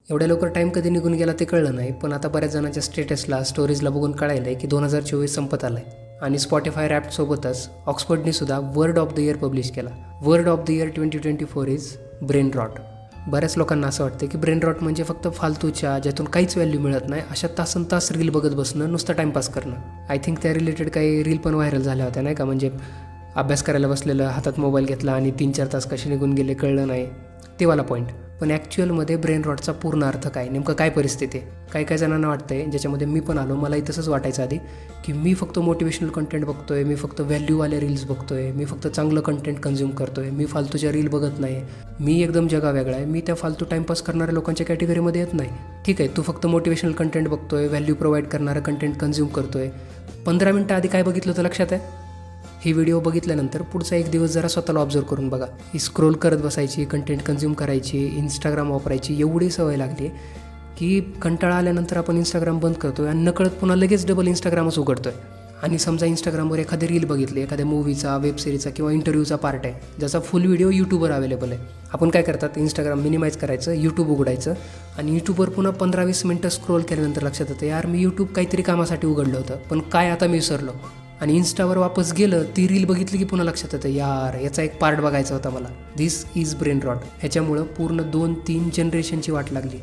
एवढ्या लवकर टाईम कधी निघून गेला ते कळलं नाही, पण आता बऱ्याच जणांच्या स्टेटसला स्टोरीजला बघून कळायलं आहे की 2024 संपत आलं आहे. आणि स्पॉटिफाय रॅप्टसोबतच ऑक्सफर्डने सुद्धा word of the year publish केला. Word of the year 2024 is brain rot. बऱ्याच लोकांना असं वाटतं की ब्रेन रॉट म्हणजे फक्त फालतूच्या, ज्यातून काहीच व्हॅल्यू मिळत नाही अशा तासनतास रील बघत बसणं, नुसतं टाईमपास करणं. आय थिंक त्या रिलेटेड काही रील पण व्हायरल झाल्या होत्या नाही का, म्हणजे अभ्यास करायला बसलेलं, हातात मोबाईल घेतला आणि 3-4 तास कसे निघून गेले कळलं नाही, ते वाला पॉईंट. पण ॲक्च्युअलमध्ये ब्रेन रॉटचा पूर्ण अर्थ काय, नेमकं काय परिस्थिती आहे. काही जणांना वाटतं आहे, ज्याच्यामध्ये मी पण आलो, मलाही तसंच वाटायचं आधी की मी फक्त मोटिवेशनल कंटेंट बघतो आहे, मी फक्त व्हॅल्यूवाले रील्स बघतो आहे, मी फक्त चांगलं कंटेंट कन्झ्युम करतो आहे, मी फालतूच्या रील बघत नाही, मी एकदम जगावेगळा आहे, मी त्या फालतू टाईमपास करणाऱ्या लोकांच्या कॅटेगरीमध्ये येत नाही. ठीक आहे, तू फक्त मोटिवेशनल कंटेंट बघतो आहे, व्हॅल्यू प्रोव्हाइड करणारं कंटेंट कन्झ्युम करतो आहे. 15 मिनटं आधी काय बघितलं तर लक्षात आहे? ही व्हिडिओ बघितल्यानंतर पुढचा एक दिवस जरा स्वतःला ऑब्झर्व करून बघा. ही स्क्रोल करत बसायची, कंटेंट कन्झ्युम करायची, इंस्टाग्राम वापरायची एवढी सवय लागली की कंटाळा आल्यानंतर आपण इंस्टाग्राम बंद करतो आहे आणि नकळत पुन्हा लगेच डबल इंस्टाग्रामच उघडतो आहे. आणि समजा इंस्टाग्रामवर एखादी रील बघितली, एखाद्या मूवीचा, वेबसिरीजचा किंवा इंटरव्ह्यूचा पार्ट आहे, ज्याचा फुल व्हिडिओ यूट्यूबवर अवेलेबल आहे. आपण काय करतात, इंस्टाग्राम मिनिमाइज करायचं, यूट्यूब उघडायचं आणि यूट्यूबवर पुन्हा 15-20 मिनटं स्क्रोल केल्यानंतर लक्षात येतं, यार मी यूट्यूब काहीतरी कामासाठी उघडलं होतं, पण काय आता मी विसरलो. आणि इन्स्टावर वापस गेलं, ती रील बघितली की पुन्हा लक्षात येतं, यार याचा एक पार्ट बघायचा होता मला. दिस इज ब्रेन रॉट. ह्याच्यामुळं पूर्ण 2-3 जनरेशनची वाट लागली.